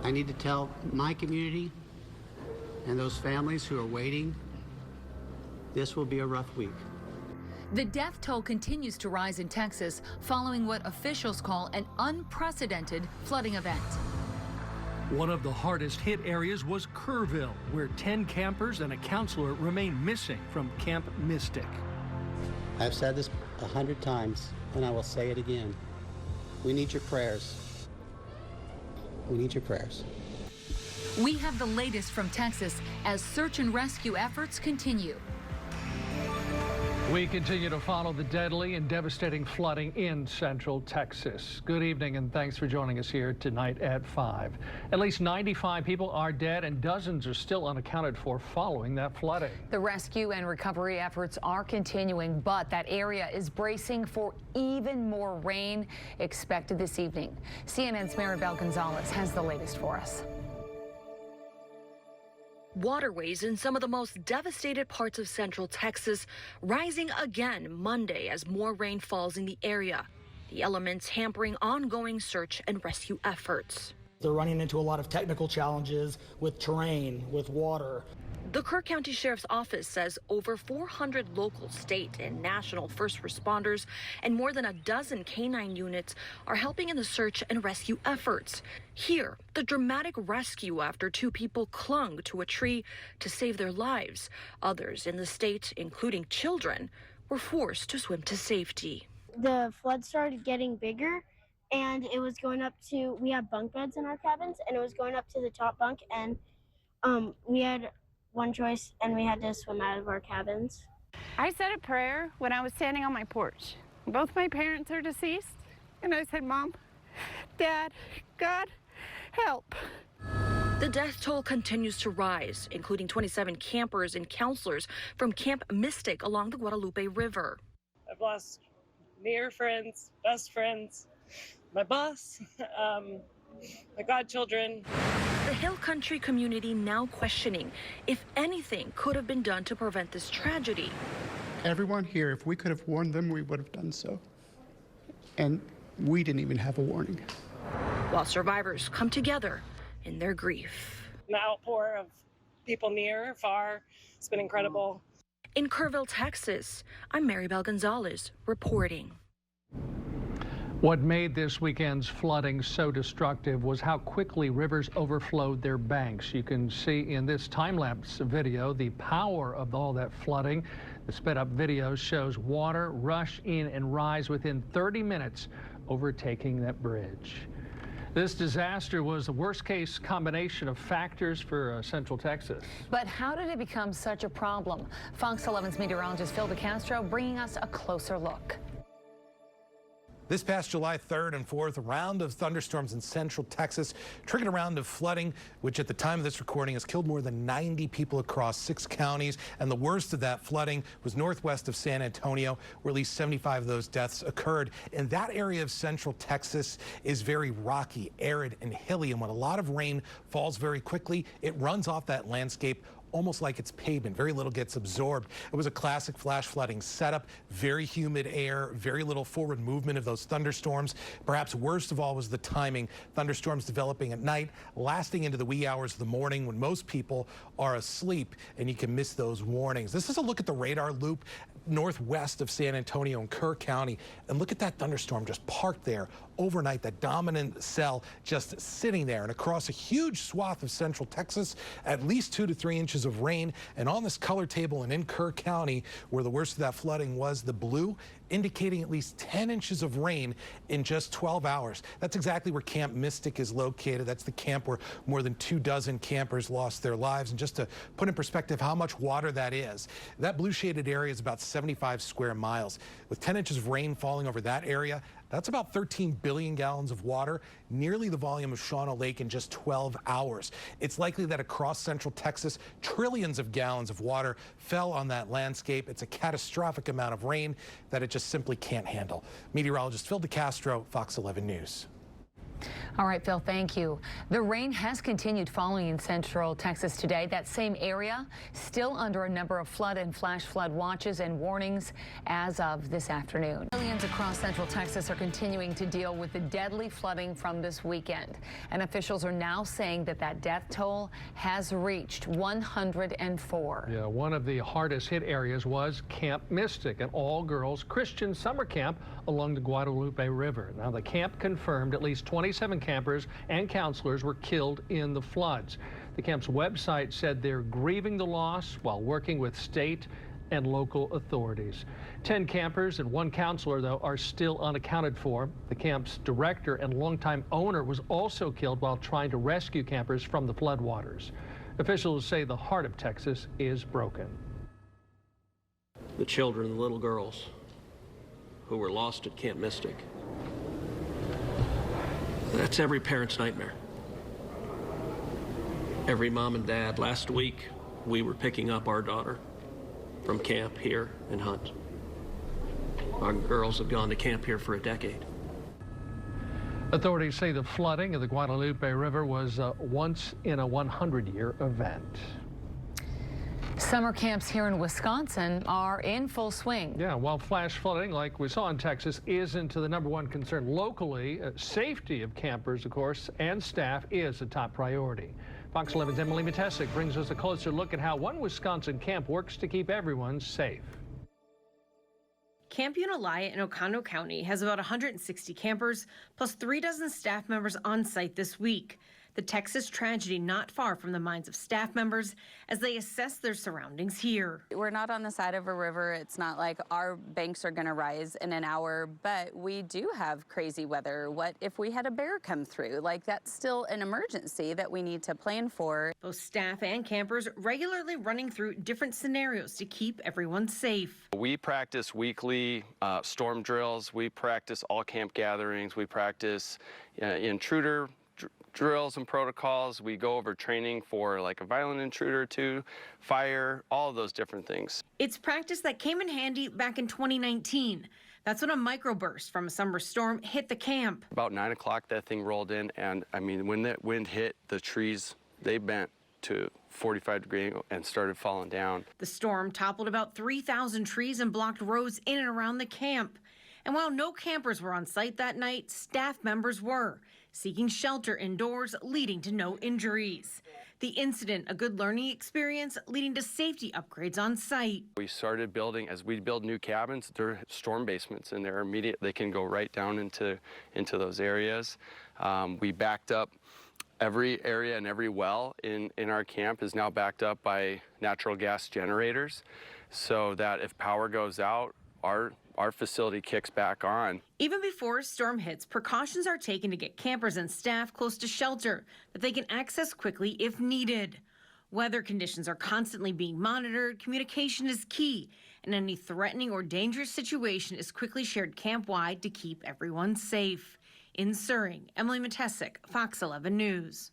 I need to tell my community and those families who are waiting, this will be a rough week. The death toll continues to rise in Texas following what officials call an unprecedented flooding event. One of the hardest hit areas was Kerrville, where 10 campers and a counselor remain missing from Camp Mystic. I've said this 100 times, and I will say it again. We need your prayers. We need your prayers. We have the latest from Texas as search and rescue efforts continue. We continue to follow the deadly and devastating flooding in central Texas. Good evening and thanks for joining us here tonight at 5. At least 95 people are dead and dozens are still unaccounted for following that flooding. The rescue and recovery efforts are continuing, but that area is bracing for even more rain expected this evening. CNN's Maribel Gonzalez has the latest for us. Waterways in some of the most devastated parts of central Texas rising again Monday as more rain falls in the area. The elements hampering ongoing search and rescue efforts. They're running into a lot of technical challenges with terrain, with water. The Kerr County Sheriff's Office says over 400 local, state, and national first responders and more than a dozen canine units are helping in the search and rescue efforts. Here, the dramatic rescue after 2 people clung to a tree to save their lives. Others in the state, including children, were forced to swim to safety. The flood started getting bigger, and it was going up to, we have bunk beds in our cabins, and it was going up to the top bunk, and we had one choice, and we had to swim out of our cabins. I said a prayer when I was standing on my porch. Both my parents are deceased, and I said, Mom, Dad, God, help. The death toll continues to rise, including 27 campers and counselors from Camp Mystic along the Guadalupe River. I've lost near friends, best friends, my boss, my godchildren. The Hill Country community now questioning if anything could have been done to prevent this tragedy. Everyone here, if we could have warned them, we would have done so. And we didn't even have a warning. While survivors come together in their grief. The outpour of people near, far, it's been incredible. In Kerrville, Texas, I'm Maribel Gonzalez reporting. What made this weekend's flooding so destructive was how quickly rivers overflowed their banks. You can see in this time-lapse video the power of all that flooding. The sped-up video shows water rush in and rise within 30 minutes, overtaking that bridge. This disaster was the worst-case combination of factors for Central Texas. But how did it become such a problem? Fox 11's meteorologist Phil DeCastro bringing us a closer look. This past July 3rd and 4th, a round of thunderstorms in central Texas triggered a round of flooding, which at the time of this recording has killed more than 90 people across 6 counties. And the worst of that flooding was northwest of San Antonio, where at least 75 of those deaths occurred. And that area of central Texas is very rocky, arid, and hilly. And when a lot of rain falls very quickly, it runs off that landscape almost like it's pavement. Very little gets absorbed. It was a classic flash flooding setup, very humid air, very little forward movement of those thunderstorms. Perhaps worst of all was the timing. Thunderstorms developing at night, lasting into the wee hours of the morning when most people are asleep, and you can miss those warnings. This is a look at the radar loop northwest of San Antonio and Kerr County, and look at that thunderstorm just parked there overnight, that dominant cell just sitting there. And across a huge swath of central Texas, at least 2 to 3 inches of rain. And on this color table and in Kerr County, where the worst of that flooding was, the blue indicating at least 10 inches of rain in just 12 hours. That's exactly where Camp Mystic is located. That's the camp where more than 24 campers lost their lives. And just to put in perspective how much water that is, that blue shaded area is about 75 square miles. With 10 inches of rain falling over that area, that's about 13 billion gallons of water, nearly the volume of Shawnee Lake in just 12 hours. It's likely that across central Texas, trillions of gallons of water fell on that landscape. It's a catastrophic amount of rain that it just simply can't handle. Meteorologist Phil DeCastro, Fox 11 News. All right, Phil, thank you. The rain has continued falling in central Texas today. That same area still under a number of flood and flash flood watches and warnings as of this afternoon. Millions across central Texas are continuing to deal with the deadly flooding from this weekend. And officials are now saying that death toll has reached 104. Yeah, one of the hardest hit areas was Camp Mystic, an all-girls Christian summer camp along the Guadalupe River. Now, the camp confirmed at least 27 campers and counselors were killed in the floods. The camp's website said they're grieving the loss while working with state and local authorities. 10 campers and 1 counselor, though, are still unaccounted for. The camp's director and longtime owner was also killed while trying to rescue campers from the floodwaters. Officials say the heart of Texas is broken. The children, the little girls who were lost at Camp Mystic. That's every parent's nightmare. Every mom and dad. Last week, we were picking up our daughter from camp here in Hunt. Our girls have gone to camp here for a decade. Authorities say the flooding of the Guadalupe River was a once in a 100-year event. Summer camps here in Wisconsin are in full swing. Yeah, while flash flooding, like we saw in Texas, isn't the #1 concern locally, safety of campers, of course, and staff is a top priority. Fox 11's Emily Matesic brings us a closer look at how one Wisconsin camp works to keep everyone safe. Camp Unalaya in Oconto County has about 160 campers, plus 3 dozen staff members on site this week. The Texas tragedy not far from the minds of staff members as they assess their surroundings here. We're not on the side of a river. It's not like our banks are going to rise in an hour, but we do have crazy weather. What if we had a bear come through? Like, that's still an emergency that we need to plan for. Both staff and campers regularly running through different scenarios to keep everyone safe. We practice weekly storm drills. We practice all camp gatherings. We practice intruder drills and protocols. We go over training for like a violent intruder or 2, fire, all of those different things. It's practice that came in handy back in 2019. That's when a microburst from a summer storm hit the camp. About 9 o'clock that thing rolled in, and I mean, when that wind hit, the trees, they bent to 45 degree angle and started falling down. The storm toppled about 3,000 trees and blocked roads in and around the camp. And while no campers were on site that night, staff members were, seeking shelter indoors, leading to no injuries. The incident, a good learning experience, leading to safety upgrades on site. We started building, as we build new cabins, there are storm basements and they're immediate. They can go right down into those areas. We backed up every area and every well in our camp is now backed up by natural gas generators, so that if power goes out, our facility kicks back on. Even before a storm hits, precautions are taken to get campers and staff close to shelter that they can access quickly if needed. Weather conditions are constantly being monitored, communication is key, and any threatening or dangerous situation is quickly shared camp-wide to keep everyone safe. In Suring, Emily Matesic, Fox 11 News.